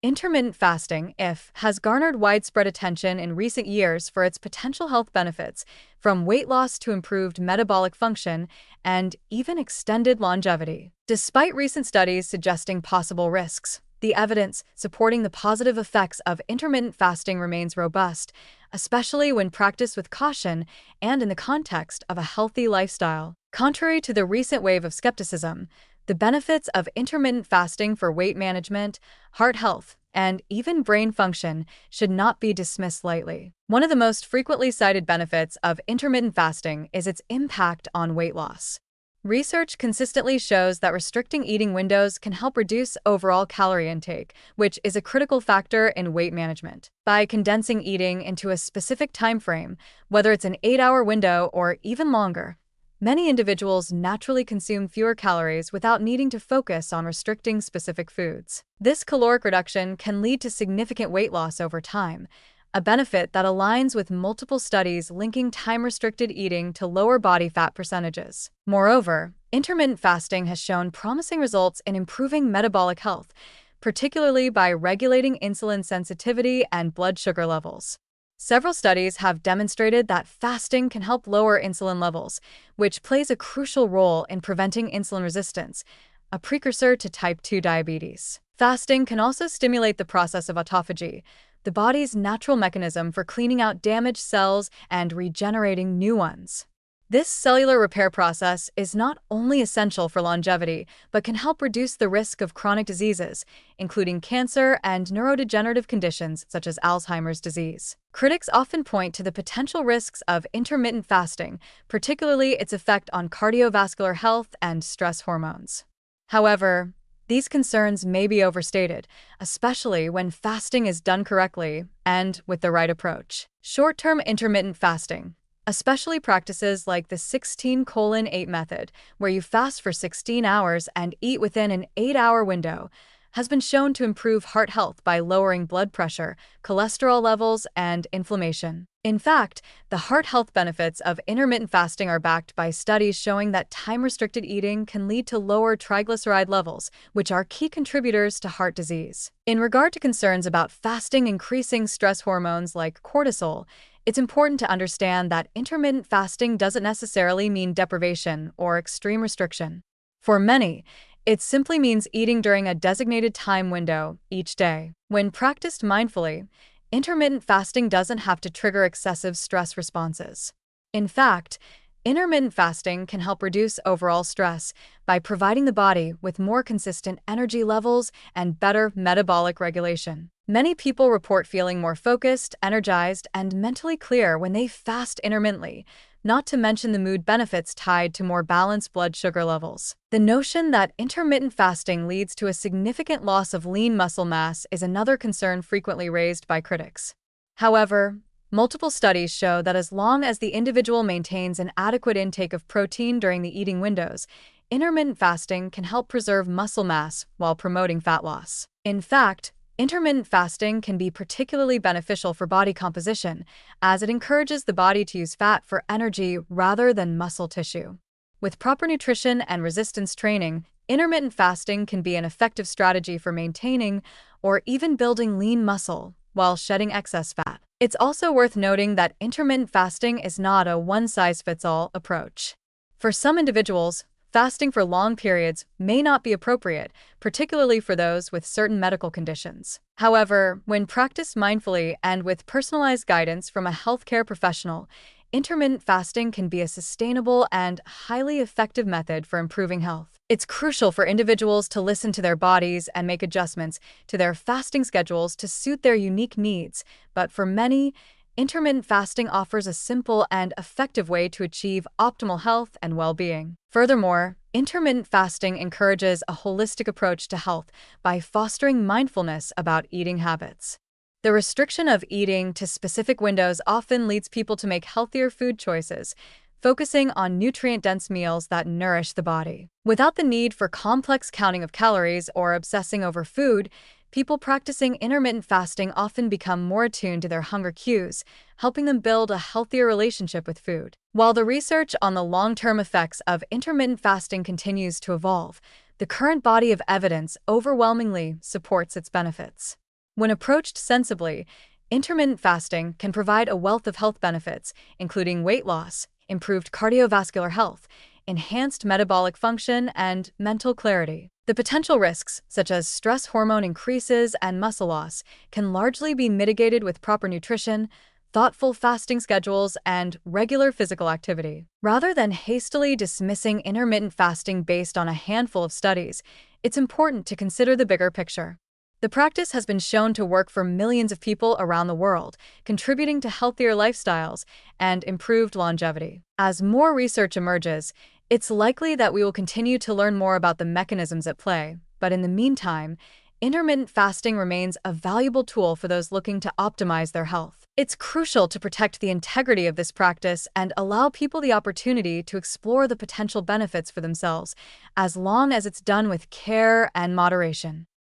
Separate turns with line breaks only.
Intermittent fasting, IF, has garnered widespread attention in recent years for its potential health benefits, from weight loss to improved metabolic function and even extended longevity. Despite recent studies suggesting possible risks, the evidence supporting the positive effects of intermittent fasting remains robust, especially when practiced with caution and in the context of a healthy lifestyle. Contrary to the recent wave of skepticism, the benefits of intermittent fasting for weight management, heart health, and even brain function should not be dismissed lightly. One of the most frequently cited benefits of intermittent fasting is its impact on weight loss. Research consistently shows that restricting eating windows can help reduce overall calorie intake, which is a critical factor in weight management. By condensing eating into a specific time frame, whether it's an 8-hour window or even longer, many individuals naturally consume fewer calories without needing to focus on restricting specific foods. This caloric reduction can lead to significant weight loss over time, a benefit that aligns with multiple studies linking time-restricted eating to lower body fat percentages. Moreover, intermittent fasting has shown promising results in improving metabolic health, particularly by regulating insulin sensitivity and blood sugar levels. Several studies have demonstrated that fasting can help lower insulin levels, which plays a crucial role in preventing insulin resistance, a precursor to type 2 diabetes. Fasting can also stimulate the process of autophagy, the body's natural mechanism for cleaning out damaged cells and regenerating new ones. This cellular repair process is not only essential for longevity, but can help reduce the risk of chronic diseases, including cancer and neurodegenerative conditions such as Alzheimer's disease. Critics often point to the potential risks of intermittent fasting, particularly its effect on cardiovascular health and stress hormones. However, these concerns may be overstated, especially when fasting is done correctly and with the right approach. Short-term intermittent fasting, especially practices like the 16:8 method, where you fast for 16 hours and eat within an 8-hour window, has been shown to improve heart health by lowering blood pressure, cholesterol levels, and inflammation. In fact, the heart health benefits of intermittent fasting are backed by studies showing that time-restricted eating can lead to lower triglyceride levels, which are key contributors to heart disease. In regard to concerns about fasting increasing stress hormones like cortisol, it's important to understand that intermittent fasting doesn't necessarily mean deprivation or extreme restriction. For many, it simply means eating during a designated time window each day. When practiced mindfully, intermittent fasting doesn't have to trigger excessive stress responses. In fact, intermittent fasting can help reduce overall stress by providing the body with more consistent energy levels and better metabolic regulation. Many people report feeling more focused, energized, and mentally clear when they fast intermittently, not to mention the mood benefits tied to more balanced blood sugar levels. The notion that intermittent fasting leads to a significant loss of lean muscle mass is another concern frequently raised by critics. However, multiple studies show that as long as the individual maintains an adequate intake of protein during the eating windows, intermittent fasting can help preserve muscle mass while promoting fat loss. In fact, intermittent fasting can be particularly beneficial for body composition, as it encourages the body to use fat for energy rather than muscle tissue. With proper nutrition and resistance training, intermittent fasting can be an effective strategy for maintaining or even building lean muscle while shedding excess fat. It's also worth noting that intermittent fasting is not a one-size-fits-all approach. For some individuals, fasting for long periods may not be appropriate, particularly for those with certain medical conditions. However, when practiced mindfully and with personalized guidance from a healthcare professional, intermittent fasting can be a sustainable and highly effective method for improving health. It's crucial for individuals to listen to their bodies and make adjustments to their fasting schedules to suit their unique needs, but for many, intermittent fasting offers a simple and effective way to achieve optimal health and well-being. Furthermore, intermittent fasting encourages a holistic approach to health by fostering mindfulness about eating habits. The restriction of eating to specific windows often leads people to make healthier food choices, focusing on nutrient-dense meals that nourish the body. Without the need for complex counting of calories or obsessing over food, people practicing intermittent fasting often become more attuned to their hunger cues, helping them build a healthier relationship with food. While the research on the long-term effects of intermittent fasting continues to evolve, the current body of evidence overwhelmingly supports its benefits. When approached sensibly, intermittent fasting can provide a wealth of health benefits, including weight loss, improved cardiovascular health, enhanced metabolic function, and mental clarity. The potential risks, such as stress hormone increases and muscle loss, can largely be mitigated with proper nutrition, thoughtful fasting schedules, and regular physical activity. Rather than hastily dismissing intermittent fasting based on a handful of studies, it's important to consider the bigger picture. The practice has been shown to work for millions of people around the world, contributing to healthier lifestyles and improved longevity. As more research emerges, it's likely that we will continue to learn more about the mechanisms at play, but in the meantime, intermittent fasting remains a valuable tool for those looking to optimize their health. It's crucial to protect the integrity of this practice and allow people the opportunity to explore the potential benefits for themselves, as long as it's done with care and moderation.